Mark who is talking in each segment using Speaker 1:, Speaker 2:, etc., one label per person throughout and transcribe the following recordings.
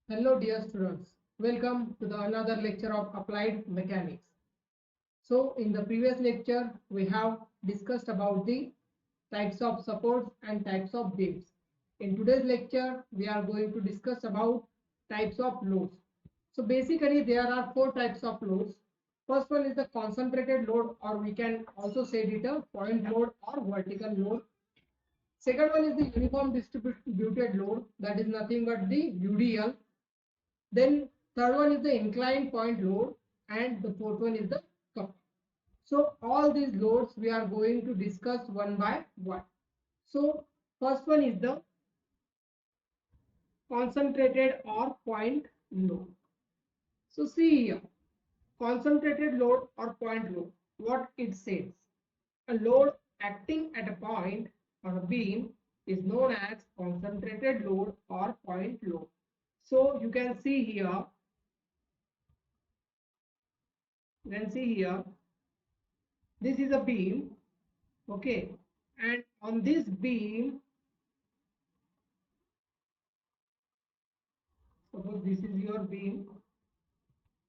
Speaker 1: Hello dear students, welcome to the another lecture of applied mechanics. So in the previous lecture we have discussed about the types of supports and types of beams. In today's lecture we are going to discuss about types of loads. So basically there are four types of loads. First one is the concentrated load, or we can also say it a point load or vertical load. Second one is the uniform distributed load, that is nothing but the UDL. Then third one is the inclined point load, and the fourth one is the cup. So all these loads we are going to discuss one by one. So first one is the concentrated or point load. So see here, concentrated load or point load, what it says. A load acting at a point on a beam is known as concentrated load or point load. So you can see here, this is a beam, okay, and on this beam, suppose this is your beam,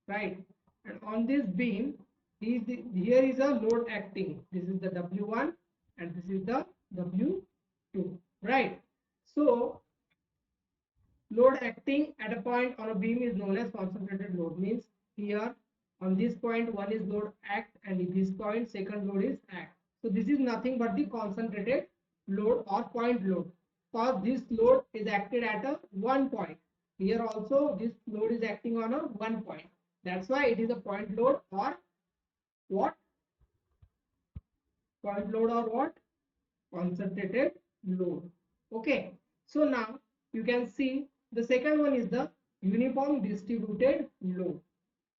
Speaker 1: right, and on this beam here is a load acting. This is the W1 and this is the W2, right? So load acting at a point on a beam is known as concentrated load. Means here on this point one is load act, and in this point second load is act. So this is nothing but the concentrated load or point load, because this load is acted at a one point. Here also this load is acting on a one point. That's why it is a point load or what? Point load or what? Concentrated load. Okay. So now you can see the second one is the uniform distributed load.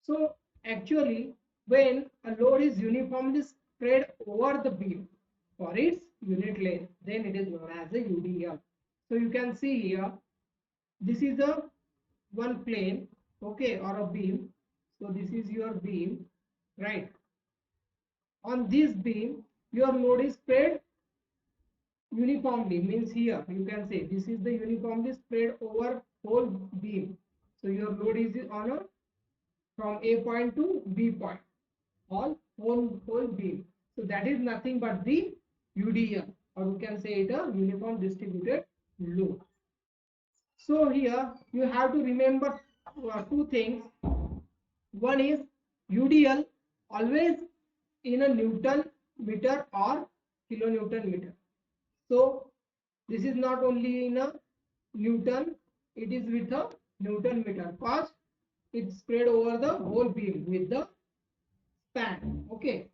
Speaker 1: So actually when a load is uniformly spread over the beam for its unit length, then it is known as a UDL. So you can see here, this is a one plane, okay, or a beam. So this is your beam, right? On this beam your load is spread uniformly, means here you can say this is the uniformly spread over whole beam. So your load is on a from A point to B point, all whole beam. So that is nothing but the UDL, or we can say it a uniform distributed load. So here you have to remember two things. One is UDL always in a Newton meter or kilonewton meter. So this is not only in a Newton, it is with a Newton meter, because it's spread over the whole beam with the span. Okay.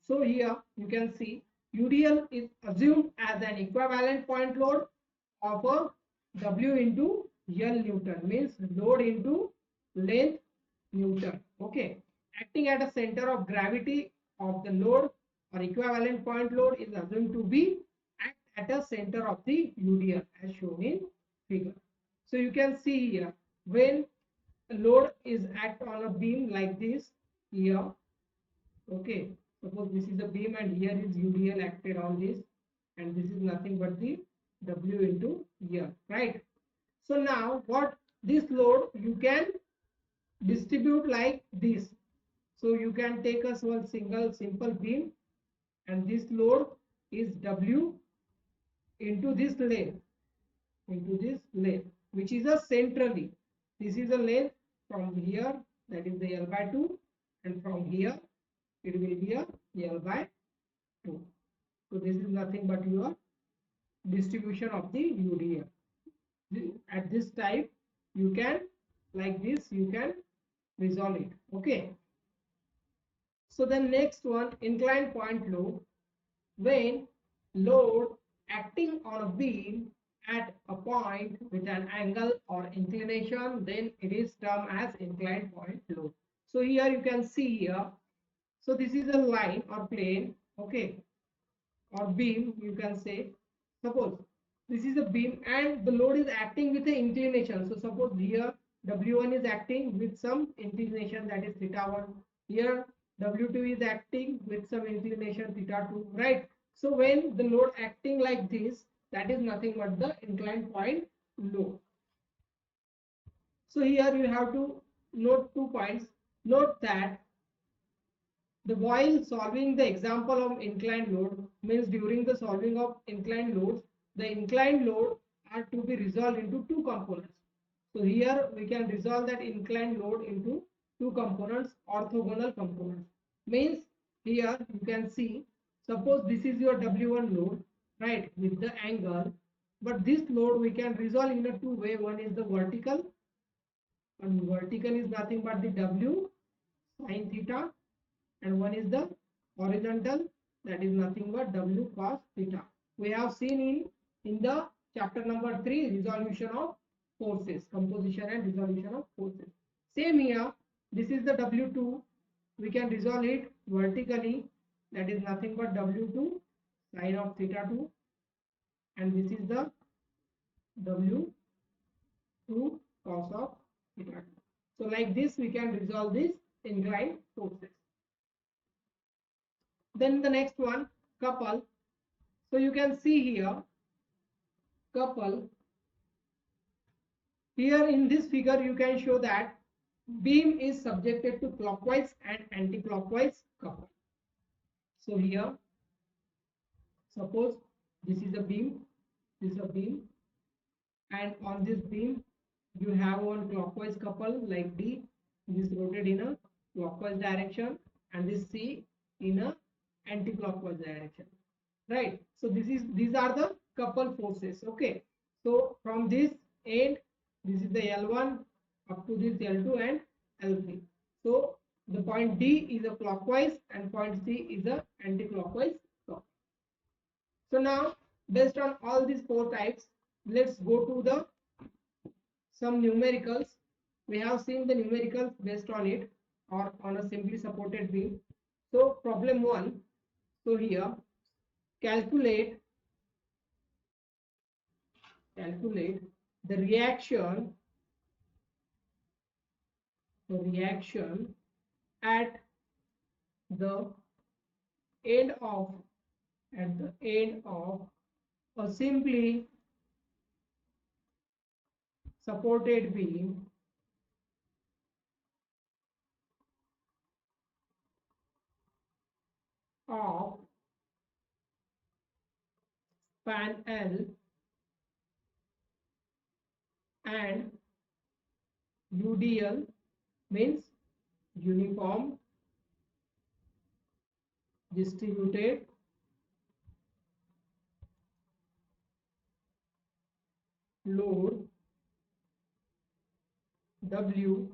Speaker 1: So here you can see UDL is assumed as an equivalent point load of a W into L Newton, means load into length Newton. Okay. Acting at a center of gravity of the load or equivalent point load is assumed to be act at a center of the UDL as shown in figure. So you can see here, when a load is act on a beam like this here, okay, suppose this is a beam and here is UDL acted on this, and this is nothing but the W into here, right? So now what this load you can distribute like this. So you can take us one single simple beam, and this load is W into this length, which is a centrally. This is a length from here, that is the L by 2, and from here it will be a L by 2. So this is nothing but your distribution of the UDL. At this type you can, like this you can resolve it. Okay. So the next one, inclined point load. When load acting on a beam at a point with an angle or inclination, then it is termed as inclined point load. So here you can see here, so this is a line or plane, okay, or beam you can say. Suppose this is a beam and the load is acting with the inclination. So suppose here W1 is acting with some inclination, that is theta 1. Here W2 is acting with some inclination theta 2, right? So when the load acting like this, that is nothing but the inclined point load. So here you have to note 2 points. Note that the while solving the example of inclined load means during the solving of inclined loads, the inclined load are to be resolved into two components. So here we can resolve that inclined load into two components, orthogonal components. Means here you can see, suppose this is your W1 load, right, with the angle, but this load we can resolve in a two way. One is the vertical, and vertical is nothing but the W sine theta, and one is the horizontal, that is nothing but W cos theta. We have seen in the chapter number 3, resolution of forces, composition and resolution of forces. Same here, this is the W2, we can resolve it vertically, that is nothing but W2 sine of theta 2, and this is the W2 cos of theta 2. So like this we can resolve this inclined forces. Then the next one, couple. So you can see here, couple. Here in this figure, you can show that beam is subjected to clockwise and anti-clockwise couple. So here, suppose this is a beam, and on this beam, you have one clockwise couple like D. This rotated in a clockwise direction, and this C in a anti-clockwise direction. Right, so these are the couple forces. Okay, so from this end, this is the L1 up to this L2 and L3. So the point D is a clockwise and point C is a anti-clockwise. So now, based on all these four types, let's go to the some numericals. We have seen the numericals based on it, or on a simply supported beam. So problem 1, so here calculate the reaction at the end of a simply supported beam of span L and UDL, means uniform distributed load W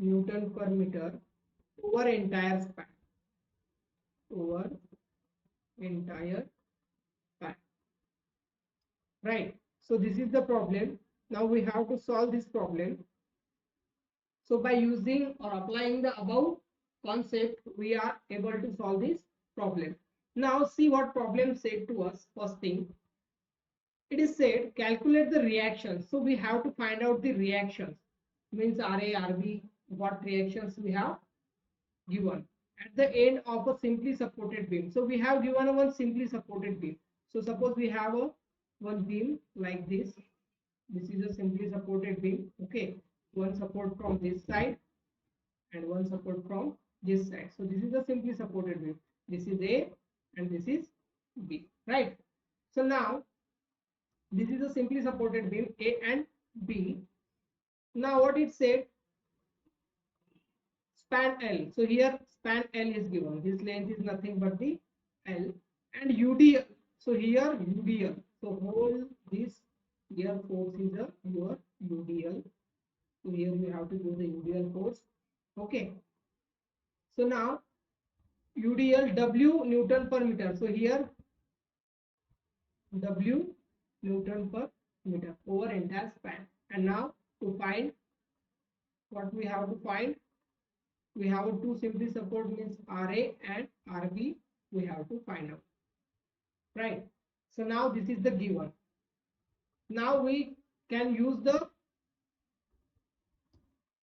Speaker 1: Newton per meter over entire span. Right, so this is the problem. Now we have to solve this problem. So by using or applying the above concept, we are able to solve this problem. Now see what problem said to us. First thing, it is said calculate the reactions. So we have to find out the reactions, means RA, RB, what reactions we have given at the end of a simply supported beam. So we have given a one simply supported beam. So suppose we have a one beam like this. This is a simply supported beam. Okay, one support from this side and one support from this side. So this is a simply supported beam. This is A and this is B. Right. So now this is a simply supported beam A and B. Now what it said, span L. So here span L is given. This length is nothing but the L, and UDL. So here UDL. So whole this here force is a your UDL. So here we have to do the UDL force. Okay. So now UDL W Newton per meter. So here W Newton per meter over entire span. And now to find what we have to find, we have to simply support, means RA and RB we have to find out. Right. So now this is the given. Now we can use the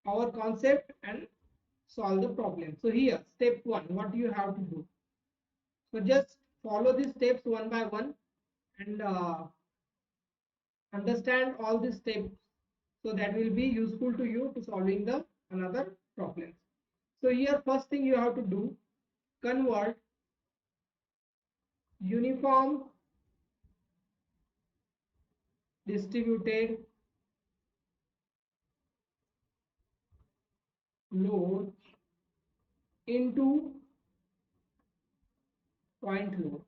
Speaker 1: our concept and solve the problem. So here step 1, what do you have to do? So just follow these steps one by one and understand all these steps, so that will be useful to you to solving the another problems. So here first thing you have to do, convert uniform distributed load into point load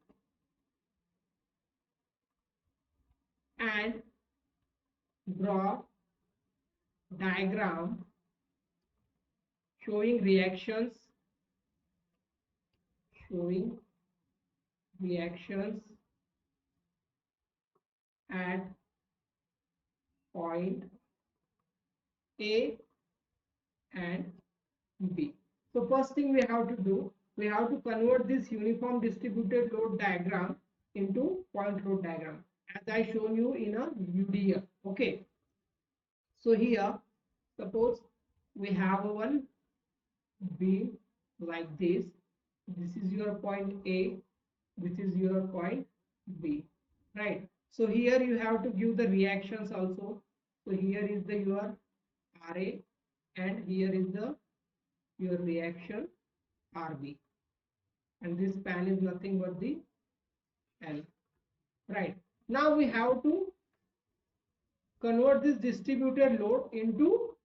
Speaker 1: and draw diagram showing showing reactions at point A and B. So first thing we have to do, we have to convert this uniform distributed load diagram into point load diagram, as I shown you in a UDF. Okay. So here, suppose we have one beam like this. This is your point A. This is your point B. Right. So here you have to give the reactions also. So here is the your RA, and here is the your reaction RB, and this span is nothing but the L. Right. Now we have to convert this distributed load into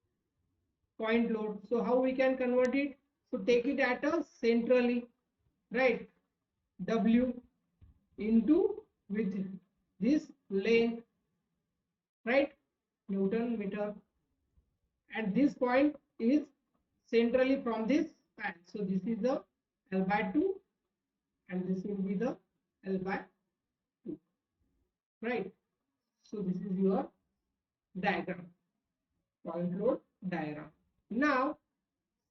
Speaker 1: point load. So how we can convert it? So take it at a centrally, right? W into with this length, right? Newton meter, and this point is centrally from this span. So this is the L by 2, and this will be the L by 2, right? So this is your diagram, point load diagram. Now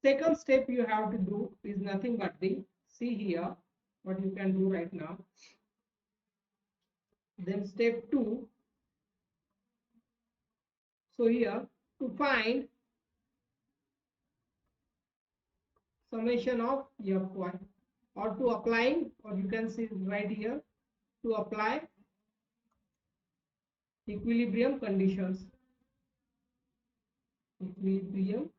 Speaker 1: second step you have to do is nothing but the, see here what you can do right now. Then step 2, so here to find summation of Fy, or to applying, or you can see right here, to apply equilibrium conditions. Equilibrium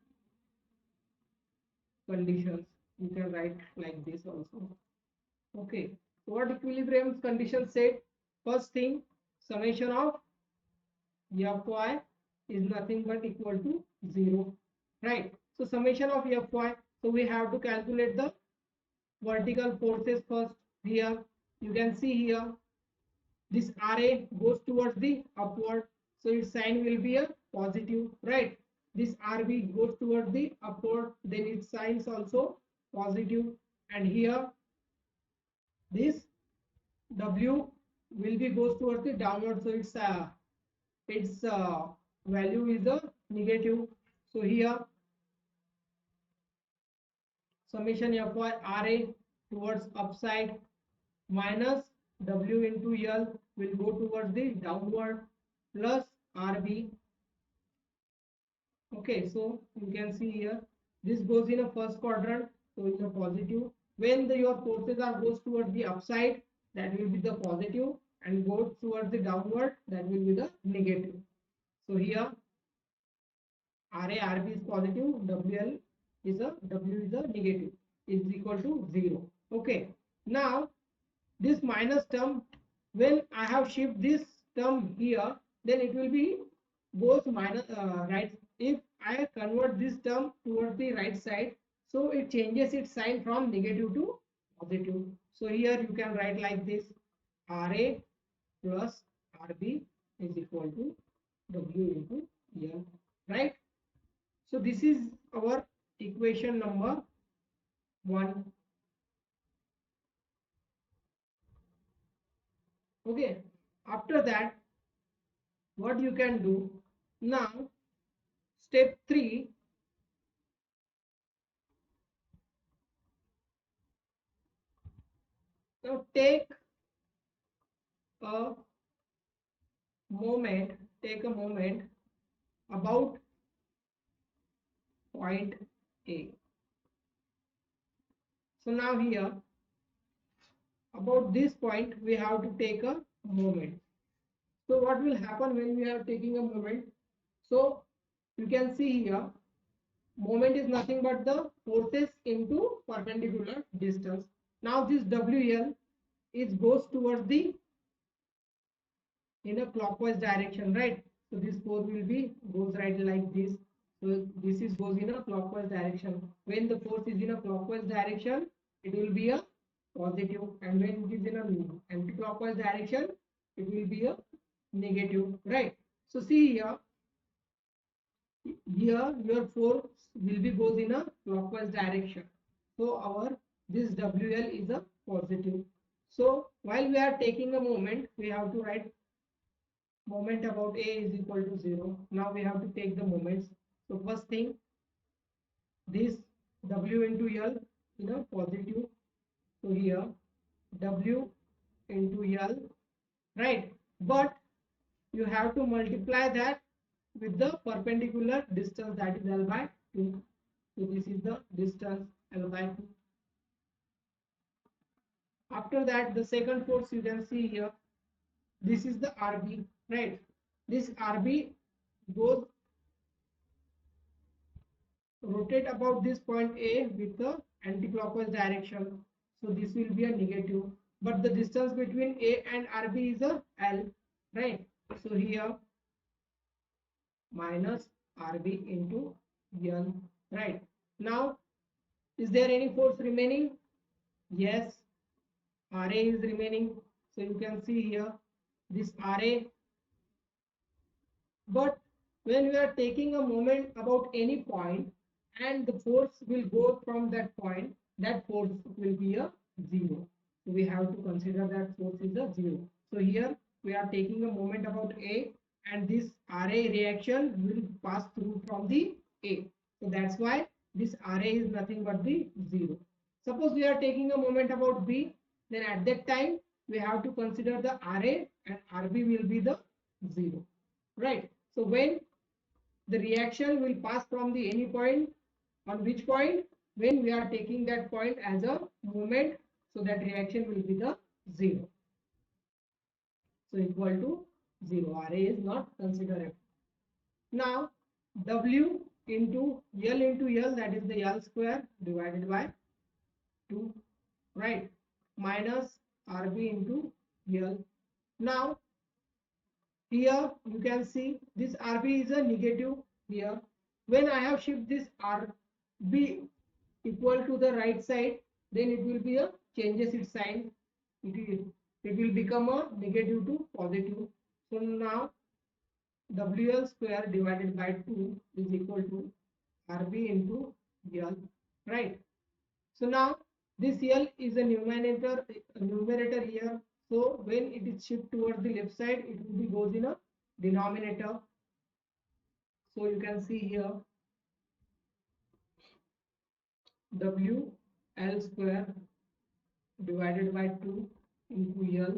Speaker 1: conditions, you can write like this also. Okay, what equilibrium conditions said? First thing, summation of Fy is nothing but equal to 0, right? So summation of Fy, so we have to calculate the vertical forces first. Here you can see here this RA goes towards the upward, so its sign will be a positive, right? This RB goes towards the upward, then its sign is also positive, and here this W will be goes towards the downward, so its value is a negative. So here summation Fy RA towards upside minus W into L will go towards the downward plus RB. Okay, so you can see here this goes in a first quadrant, so it's a positive. When your forces are goes towards the upside, that will be the positive, and goes towards the downward, that will be the negative. So here RA RB is positive, W is a negative, is equal to 0. Okay, now this minus term, when I have shift this term here, then it will be both minus right. If I convert this term towards the right side, so it changes its sign from negative to positive. So here you can write like this: RA plus RB is equal to W into L, right? So this is our equation number 1. Okay, after that what you can do now, step 3, now a take a moment about point A. So now here about this point we have to take a moment. So what will happen when we are taking a moment? So you can see here, moment is nothing but the forces into perpendicular distance. Now this WL is goes towards the in a clockwise direction, right? So this force will be goes right like this. So this is goes in a clockwise direction. When the force is in a clockwise direction, it will be a positive, and when it is in a anti-clockwise direction, it will be a negative, right? So see here, your force will be goes in a clockwise direction. So our this WL is a positive. So while we are taking a moment, we have to write moment about A is equal to 0. Now we have to take the moments. So first thing, this W into L is a positive. So here W into L, right? But you have to multiply that with the perpendicular distance, that is L by 2. So this is the distance L by 2. After that, the second force you can see here, this is the RB, right? This RB goes rotate about this point A with the anti-clockwise direction. So this will be a negative. But the distance between A and RB is a L, right? So here minus RB into L, right? Now, is there any force remaining? Yes, RA is remaining. So you can see here this RA. But when we are taking a moment about any point and the force will go from that point, that force will be a 0. So we have to consider that force is a 0. So here we are taking a moment about A, and this RA reaction will pass through from the A. So that's why this RA is nothing but the 0. Suppose we are taking a moment about B, then at that time we have to consider the RA and RB will be the 0, right? So when the reaction will pass from the any point, on which point? When we are taking that point as a moment, so that reaction will be the 0. So equal to 0. RA is not considered. Now W into L, that is the L square divided by 2, right? Minus RB into L. Now here you can see this RB is a negative here. When I have shift this RB equal to the right side, then it will be a changes its sign. It will become a negative to positive. So now WL square divided by 2 is equal to RB into L, right? So now this L is a numerator here. So when it is shift towards the left side, it will be goes in a denominator. So you can see here W L square divided by 2 into L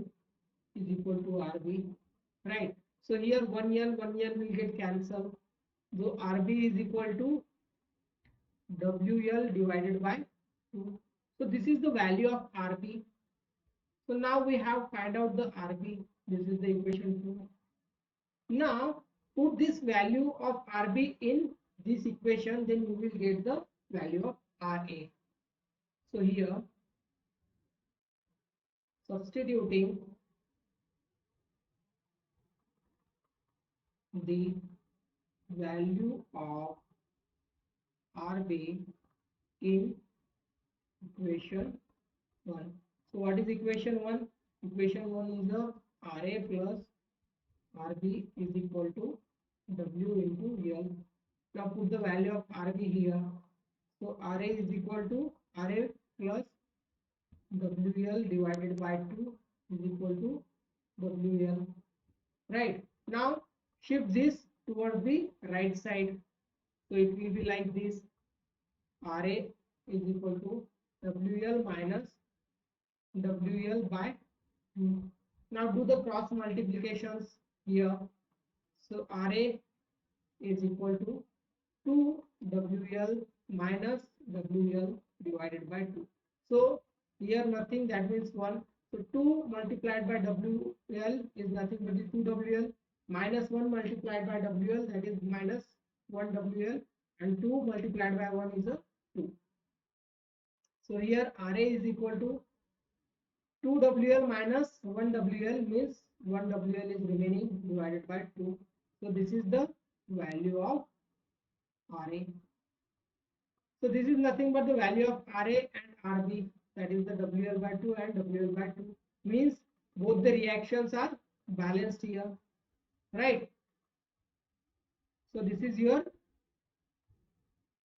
Speaker 1: is equal to RB, right? So here 1 L will get cancelled. So RB is equal to WL divided by 2. So this is the value of RB. So now we have find out the RB. This is the equation 2. Now put this value of RB in this equation, then you will get the value of RA. So here substituting the value of RB in equation 1. So what is equation 1? Equation 1 is the RA plus RB is equal to W into L. Now put the value of RB here. So RA is equal to RA plus WL divided by 2 is equal to WL. Right. Now shift this towards the right side. So it will be like this. RA is equal to WL minus WL by 2. Now do the cross multiplications here. So RA is equal to 2 WL minus WL divided by 2. So here nothing, that means 1. So 2 multiplied by WL is nothing but the 2WL, minus 1 multiplied by WL, that is minus 1WL, and 2 multiplied by 1 is a 2. So here RA is equal to 2WL minus 1WL, means 1WL is remaining divided by 2. So this is the value of RA. So this is nothing but the value of RA and RB, that is the WL by 2 and WL by 2, means both the reactions are balanced here, right? So this is your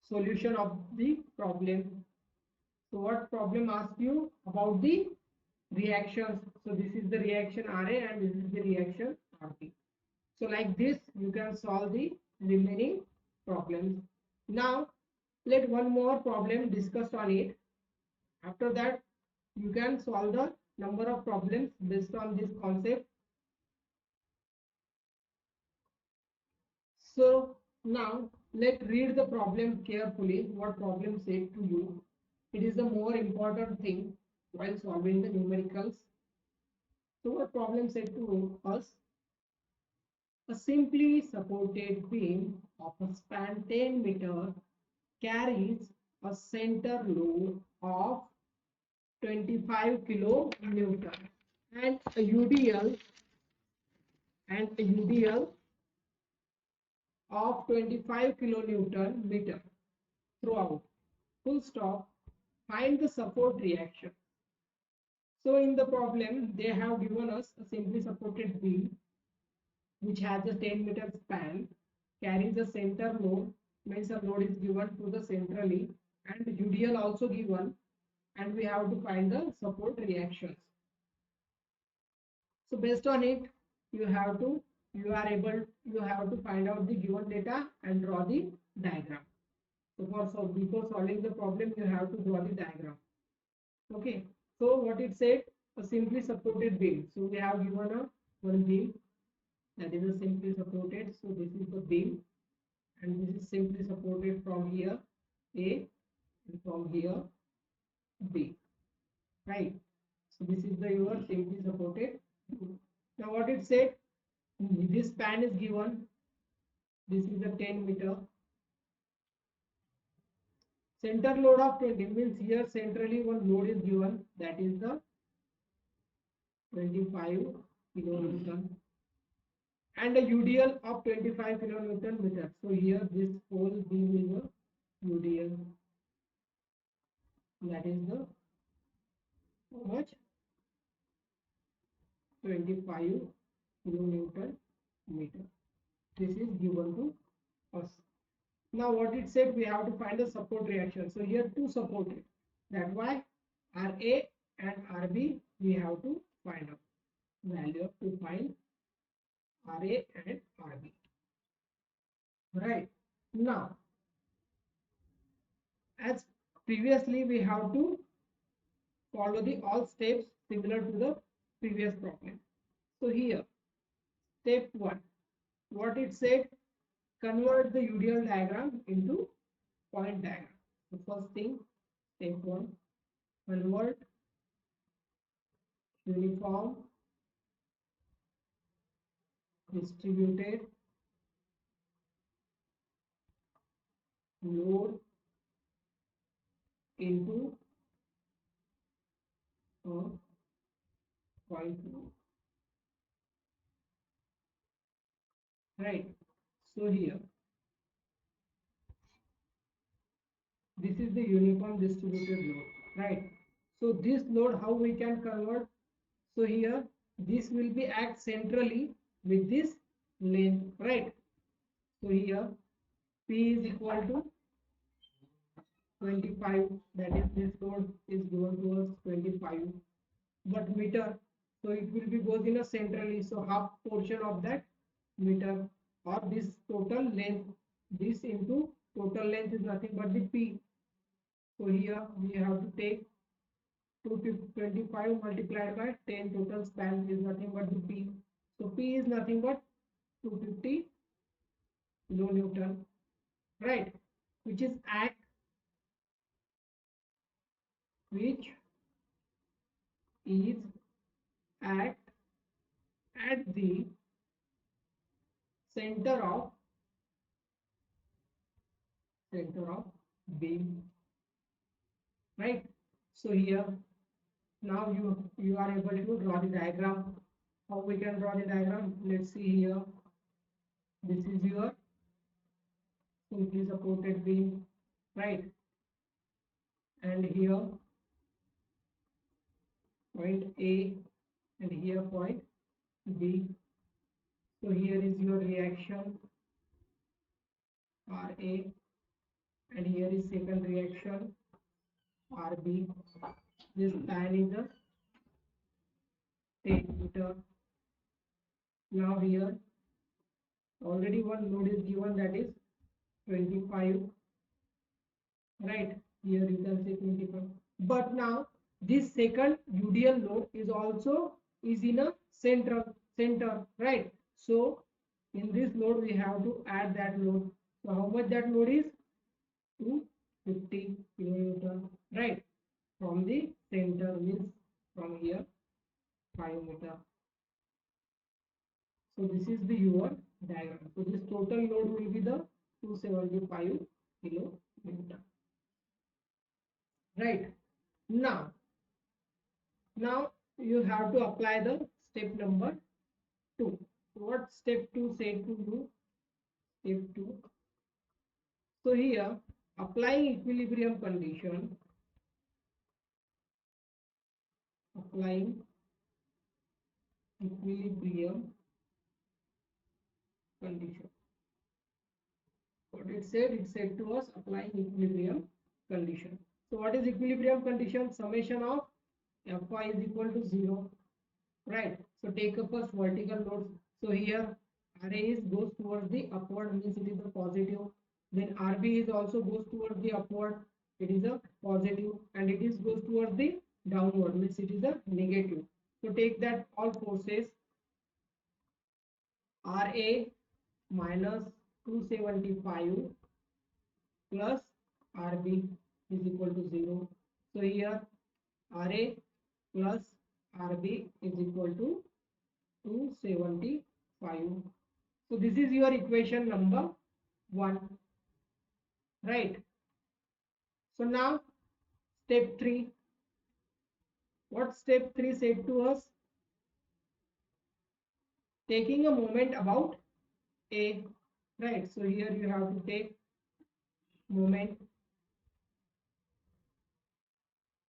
Speaker 1: solution of the problem. So what problem asks you about the reactions? So this is the reaction RA and this is the reaction RB. So like this you can solve the remaining problems. Now let one more problem discussed on it. After that you can solve the number of problems based on this concept. So now let's read the problem carefully. What problem said to you. It is the more important thing while solving the numericals. So what problem said to us? A simply supported beam of a span 10 meter carries a center load of 25 kilonewton and a UDL of 25 kilonewton meter throughout. Full stop. Find the support reaction. So in the problem they have given us a simply supported beam which has a 10-meter span, carries a center load, means a load is given to the centrally, and UDL also given, and we have to find the support reactions. So based on it you have to find out the given data and draw the diagram. So before solving the problem you have to draw the diagram. Okay, so what it said, a simply supported beam. So we have given a one beam, that is a simply supported. So this is the beam and this is simply supported from here A and from here B, right? So this is the your simply supported. Now what it said, this span is given, this is a 10 meter, center load of 20, means here centrally one load is given, that is the 25 kilonewton, and a UDL of 25 kilonewton meter. So here this whole beam is a UDL, that is the how much, 25 kilonewton meter. This is given to us. Now what it said, we have to find a support reaction. So here two supported, that why RA and RB we have to find out value to find RA and RB, right? Now as previously we have to follow the all steps similar to the previous problem. So here step 1, what it said, convert the UDL diagram into point diagram. The first thing, step 1, convert uniform distributed load into a point load, right? So here this is the uniform distributed load, right? So this load how we can convert? So here this will be act centrally with this length, right? So here P is equal to 25, that is this load is given to us 25, but meter, so it will be goes in a centrally, so half portion of that meter, or this total length, this into total length is nothing but the P. So here we have to take 225 multiplied by 10, total span is nothing but the P. So P is nothing but 250 kilonewton, right? Which is act, which is at the center of beam, right? So here now you are able to draw the diagram. How we can draw the diagram? Let's see here. This is your simply supported beam, right? And here point A and here point B. So here is your reaction RA and here is second reaction RB. This span is a 10 meter. Now here already one load is given, that is 25, right? Here you can say 25. But now this second UDL load is also in a center, right? So in this load we have to add that load. So how much that load is? 250 kilonewton, right? From the center means from here 5 meter. So this is the your diagram. So this total load will be the 275 kilonewton, right? Now you have to apply the step number 2. So what step 2 said to you? Step 2. So here applying equilibrium condition, applying equilibrium condition. What it said to us applying equilibrium condition. So what is equilibrium condition? Summation of Fy is equal to 0, right? So take up first vertical loads. So here Ra is goes towards the upward, means it is a positive. Then Rb is also goes towards the upward, it is a positive, and it is goes towards the downward, means it is a negative. So take that all forces Ra minus 275 plus Rb is equal to 0. So here Ra plus Rb is equal to 275. So this is your equation number 1, right? So now step 3. What step 3 said to us? Taking a moment about A, right? So here you have to take moment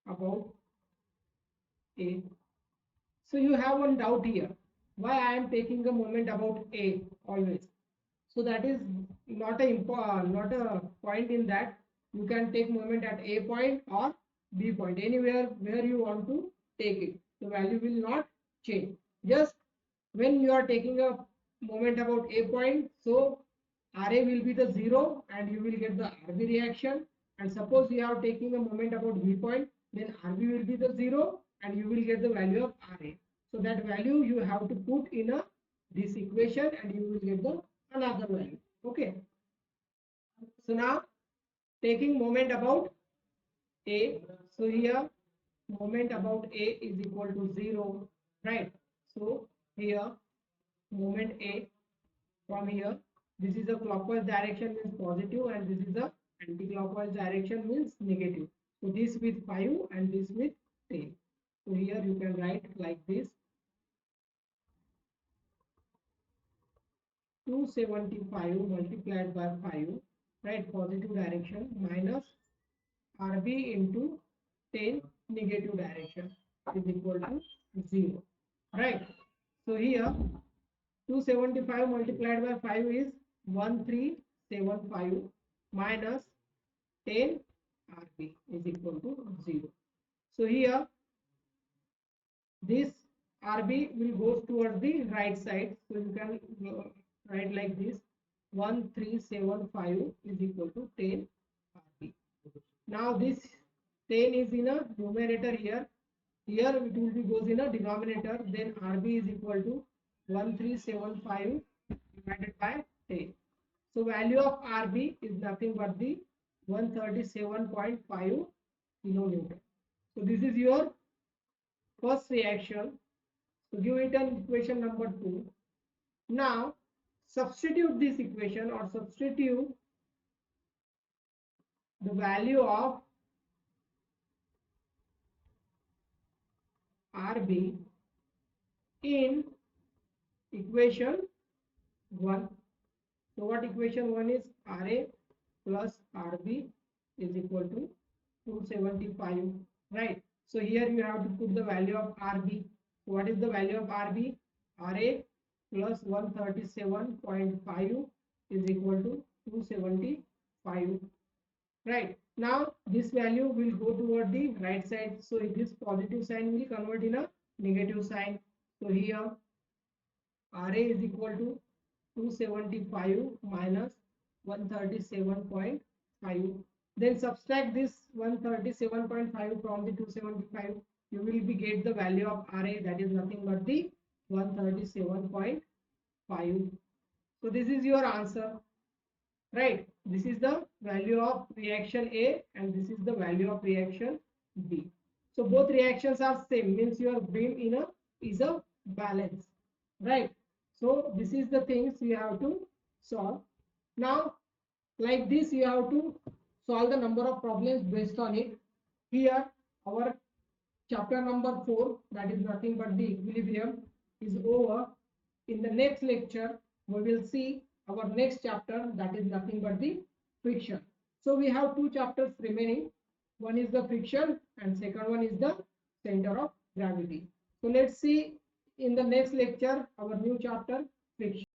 Speaker 1: about A. So you have one doubt here. Why I am taking a moment about A always? So that is not a point in that. You can take moment at A point or B point, anywhere where you want to take it. The value will not change. Just when you are taking a moment about A point, so Ra will be the 0 and you will get the Rb reaction. And suppose you are taking a moment about B point, then Rb will be the 0 and you will get the value of Ra. So that value you have to put in this equation and you will get the another value. Okay. So now taking moment about A. So here moment about A is equal to 0, right? So here moment A from here, this is a clockwise direction means positive and this is a anti-clockwise direction means negative. So this with 5 and this with 10. So here you can write like this: 275 multiplied by 5, right, positive direction, minus Rb into 10 negative direction is equal to 0, right? So here 275 multiplied by 5 is 1375 minus 10 Rb is equal to 0. So here this Rb will go towards the right side. So you can write like this: 1375 is equal to 10 Rb. Now this 10 is in a numerator here. Here it will be goes in a denominator. Then Rb is equal to 1375 divided by 10. So value of Rb is nothing but the 137.5 kilonewton. So this is your first reaction. So give it an equation number 2. Now substitute this equation or substitute the value of RB in equation 1. So what equation 1 is? RA plus RB is equal to 275, right? So here you have to put the value of RB. So what is the value of RB? RA plus 137.5 is equal to 275, right? Now this value will go toward the right side, so this positive sign will convert in a negative sign. So here RA is equal to 275 minus 137.5. Then subtract this 137.5 from the 275. You will be get the value of RA, that is nothing but the 137.5. So this is your answer, right? This is the value of reaction A and this is the value of reaction B. So both reactions are same, means your beam in a is a balance, right? So this is the things you have to solve. Now like this you have to solve the number of problems based on it. Here our chapter number 4, that is nothing but the equilibrium, is over. In the next lecture we will see our next chapter, that is nothing but the friction. So we have two chapters remaining. One is the friction and second one is the center of gravity. So let's see in the next lecture our new chapter, friction.